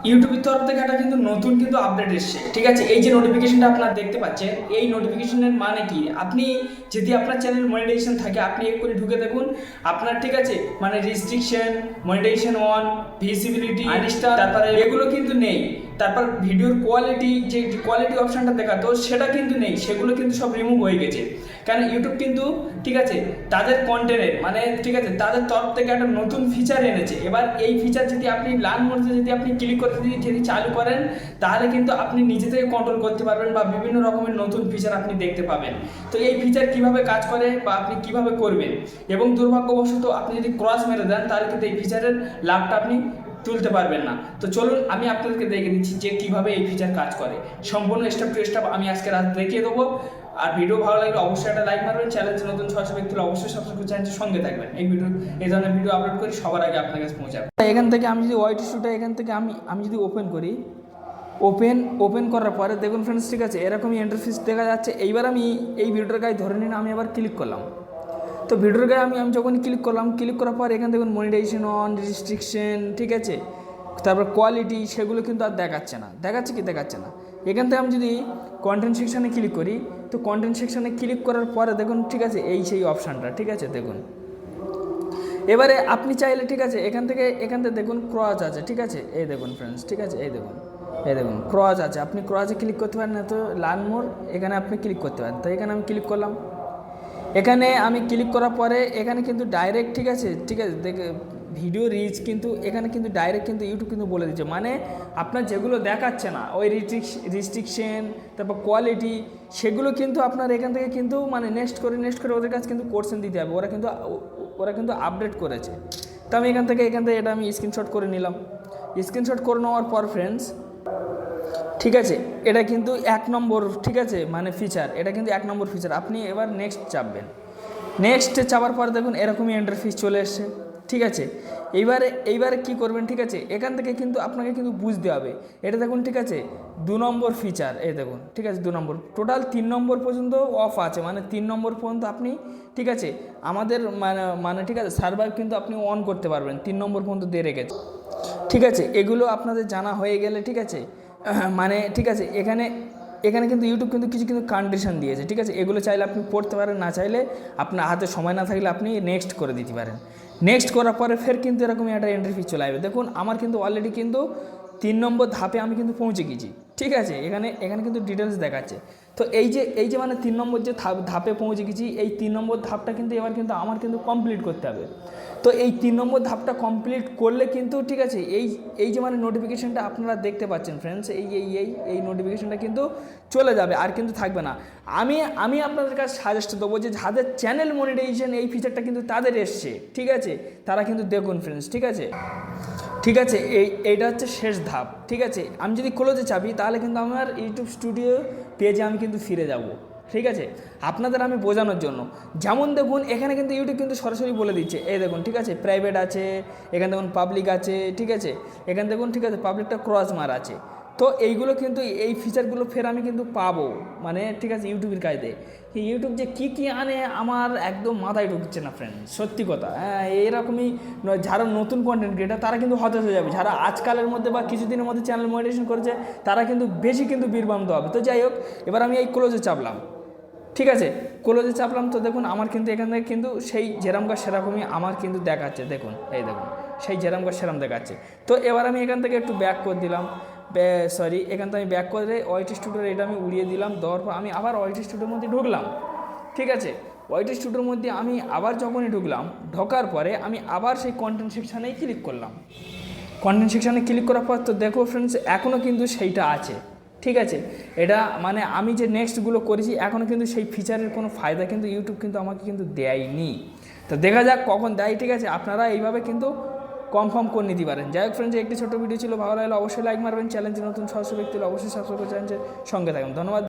ইউটিউবের তরফ থেকে একটা কিন্তু নতুন কিন্তু আপডেট এসছে, ঠিক আছে। এই যে নোটিফিকেশনটা আপনারা দেখতে পাচ্ছেন, এই নোটিফিকেশনের মানে কি, আপনি যদি আপনার চ্যানেল মনিটাইজেশন থাকে আপনি এক্ষুনি ঢুকে দেখুন আপনার, ঠিক আছে, মানে রেস্ট্রিকশন, মনিটাইজেশন অন, ভিজিবিলিটি, আনস্টার, তারপরে এগুলো কিন্তু নেই। তারপর ভিডিওর কোয়ালিটি, যে কোয়ালিটি অপশনটা দেখাতো সেটা কিন্তু নেই, সেগুলো কিন্তু সব রিমুভ হয়ে গেছে। কারণ ইউটিউব কিন্তু, ঠিক আছে, তাদের কন্টেন্টের মানে, ঠিক আছে, তাদের তরফ থেকে একটা নতুন ফিচার এনেছে। এবার এই ফিচার যদি আপনি লার্ন মোডে যদি আপনি ক্লিক করে যদি চালু করেন, তাহলে কিন্তু আপনি নিজে থেকে কন্ট্রোল করতে পারবেন বা বিভিন্ন রকমের নতুন ফিচার আপনি দেখতে পাবেন। তো এই ফিচার কিভাবে কাজ করে বা আপনি কিভাবে করবেন, এবং দুর্ভাগ্যবশত আপনি যদি ক্রস মেরে দেন তাহলে কিন্তু এই ফিচারের লাভটা আপনি তুলতে পারবেন না। তো চলুন আমি আপনাদেরকে দেখে দিচ্ছি যে কিভাবে এই ফিচার কাজ করে। সম্পূর্ণ স্টেপ টু স্টেপ আমি আজকে রাত দেখিয়ে দেবো। আর ভিডিও ভালো লাগলে অবশ্যই একটা লাইক মারবেন, চ্যানেলটি নতুন ছয়শো ব্যক্তি অবশ্যই সাবস্ক্রাইব করে চ্যানেলটির সঙ্গে থাকবেন। এই ধরনের ভিডিও আপলোড করি সবার আগে আপনার কাছে পৌঁছাবে। এখান থেকে আমি যদি ওয়াইটি শুটা এখান থেকে আমি যদি ওপেন করি, ওপেন করার পরে দেখুন ফ্রেন্ডস, ঠিক আছে, এরকমই ইন্টারফেস দেখা যাচ্ছে। এইবার আমি এই ভিডিওটার গায়ে ধরে নিন, আমি আবার ক্লিক করলাম। তো ভিডিওর গায়ে আমি যখন ক্লিক করলাম, ক্লিক করার পর এখান দেখুন মনিটাইজেশন অন, রেস্ট্রিকশন, ঠিক আছে, তারপর কোয়ালিটি, সেগুলো কিন্তু আর দেখাচ্ছে না। দেখাচ্ছে না। এখান থেকে আমি যদি কন্টেন্ট সেকশানে ক্লিক করি, তো কন্টেন্ট সেকশানে ক্লিক করার পরে দেখুন, ঠিক আছে, এই সেই অপশানটা, ঠিক আছে, দেখুন। এবারে আপনি চাইলে, ঠিক আছে, এখান থেকে দেখুন ক্রস আছে, ঠিক আছে, এই দেখুন ফ্রেন্ডস, ঠিক আছে, এই দেখুন ক্রস আছে। আপনি ক্রসে ক্লিক করতে পারেন না, তো লার্ন মোর এখানে আপনি ক্লিক করতে পারেন। তো এখানে আমি ক্লিক করলাম। এখানে আমি ক্লিক করার পরে এখানে কিন্তু ডাইরেক্ট, ঠিক আছে, দেখে ভিডিও রিচ কিন্তু এখানে কিন্তু ডাইরেক্ট কিন্তু ইউটিউব কিন্তু বলে দিচ্ছে, মানে আপনার যেগুলো দেখাচ্ছে না ওই রিস্ট্রিকশন, তারপর কোয়ালিটি, সেগুলো কিন্তু আপনার এখান থেকে কিন্তু মানে নেক্সট করে ওদের কাছে কিন্তু কোশ্চেন দিতে হবে। ওরা কিন্তু আপডেট করেছে। তো আমি এখান থেকে এটা আমি স্ক্রিনশট করে নিলাম। স্ক্রিনশট করে নেওয়ার পর ফ্রেন্ডস, ঠিক আছে, এটা কিন্তু 1 নম্বর, ঠিক আছে, মানে ফিচার, এটা কিন্তু 1 নম্বর ফিচার। আপনি এবার নেক্সট চাপবেন। নেক্সটে চাপার পর দেখুন এরকমই ইন্টারফেস চলে এসছে, ঠিক আছে। এইবারে কি করবেন, ঠিক আছে, এখান থেকে কিন্তু আপনাকে কিন্তু বুঝতে হবে। এটা দেখুন, ঠিক আছে, 2 নম্বর ফিচার, এই দেখুন, ঠিক আছে, 2 নম্বর, টোটাল 3 নম্বর পর্যন্ত অফ আছে, মানে 3 নম্বর পর্যন্ত আপনি, ঠিক আছে, আমাদের মানে ঠিক আছে, সার্ভার কিন্তু আপনি অন করতে পারবেন, 3 নম্বর পর্যন্ত দিয়ে রেখেছে, ঠিক আছে। এগুলো আপনাদের জানা হয়ে গেলে, ঠিক আছে, মানে ঠিক আছে, এখানে কিন্তু ইউটিউব কিন্তু কিছু কন্ডিশন দিয়েছে, ঠিক আছে। এগুলো চাইলে আপনি পড়তে পারেন, না চাইলে আপনার হাতে সময় না থাকলে আপনি নেক্সট করে দিতে পারেন। নেক্সট করার পরে ফের কিন্তু এরকমই একটা ইন্টারফেস চলে আসবে। দেখুন আমার কিন্তু অলরেডি কিন্তু 3 নম্বর ধাপে আমি কিন্তু পৌঁছে গেছি, ঠিক আছে। এখানে কিন্তু ডিটেলস দেখাচ্ছে। তো এই যে মানে 3 নম্বর যে ধাপে পৌঁছে গেছি, এই 3 নম্বর ধাপটা কিন্তু এবার কিন্তু আমার কিন্তু কমপ্লিট করতে হবে। তো এই 3 নম্বর ধাপটা কমপ্লিট করলে কিন্তু, ঠিক আছে, এই যে মানে নোটিফিকেশানটা আপনারা দেখতে পাচ্ছেন ফ্রেন্ডস, এই নোটিফিকেশানটা কিন্তু চলে যাবে, আর কিন্তু থাকবে না। আমি আপনাদের কাছে সাজেস্ট দেবো যে যাদের চ্যানেল মনিটাইজেশন এই ফিচারটা কিন্তু তাদের এসছে, ঠিক আছে, তারা কিন্তু দেখুন ফ্রেন্ডস, ঠিক আছে। এইটা হচ্ছে শেষ ধাপ, ঠিক আছে। আমি যদি ক্লোজে চাপি তাহলে কিন্তু আমার ইউটিউব স্টুডিও পেজে আমি কিন্তু ফিরে যাব, ঠিক আছে। আপনাদের আমি বোঝানোর জন্য, যেমন দেখুন এখানে কিন্তু ইউটিউব কিন্তু সরাসরি বলে দিচ্ছে, এই দেখুন, ঠিক আছে, প্রাইভেট আছে, এখানে দেখুন পাবলিক আছে, ঠিক আছে, এখানে দেখুন, ঠিক আছে, পাবলিকটা ক্রস মার আছে। তো এইগুলো কিন্তু এই ফিচারগুলো ফের আমি কিন্তু পাবো, মানে ঠিক আছে, ইউটিউবের কাজে। ইউটিউব যে কী আনে আমার একদম মাথায় ঢুকছে না ফ্রেন্ড, সত্যি কথা। হ্যাঁ, এরকমই যারা নতুন কন্টেন্ট ক্রিয়েটার তারা কিন্তু হতাশ হয়ে যাবে, যারা আজকালের মধ্যে বা কিছুদিনের মধ্যে চ্যানেল মনিটাইজেশন করেছে তারা কিন্তু বেশি কিন্তু বিভ্রান্ত হবে। তো যাই হোক, এবার আমি এই ক্লোজে চাপলাম, ঠিক আছে, ক্লোজে চাপলাম। তো দেখুন আমার কিন্তু এখান থেকে কিন্তু সেই যেরমকার সেরকমই আমার কিন্তু দেখাচ্ছে, দেখুন, এই দেখুন, সেই যেরমকার সেরম দেখাচ্ছে। তো এবার আমি এখান থেকে একটু ব্যাক করে দিলাম, এখান থেকে আমি ব্যাক করে ওয়াইটি স্টুডিওর এটা আমি উড়িয়ে দিলাম। দেওয়ার পর আমি আবার ওয়াইটি স্টুডিওর মধ্যে ঢুকলাম, ঠিক আছে। ওয়াইটি স্টুডিওর মধ্যে আমি আবার যখনই ঢোকার পরে আমি আবার সেই কন্টেন্ট সেকশানেই ক্লিক করলাম। কন্টেন্ট সেকশানে ক্লিক করার পর তো দেখো ফ্রেন্ডস, এখনও কিন্তু সেইটা আছে, ঠিক আছে। এটা মানে আমি যে নেক্সটগুলো করেছি এখনও কিন্তু সেই ফিচারের কোনো ফায়দা কিন্তু ইউটিউব কিন্তু আমাকে কিন্তু দেয়নি। তো দেখা যাক কখন দেয়, ঠিক আছে। আপনারা এইভাবে কিন্তু কনফার্ম করে নিতে পারেন। যাই হোক ফ্রেন্ডস, একটি ছোটো ভিডিও ছিল, ভালো লাগলে অবশ্যই লাইক মারবেন, চ্যানেলটি নতুন সদস্য ব্যক্তি হলে অবশ্যই সাবস্ক্রাইব করে চ্যানেলের সঙ্গে থাকবেন। ধন্যবাদ।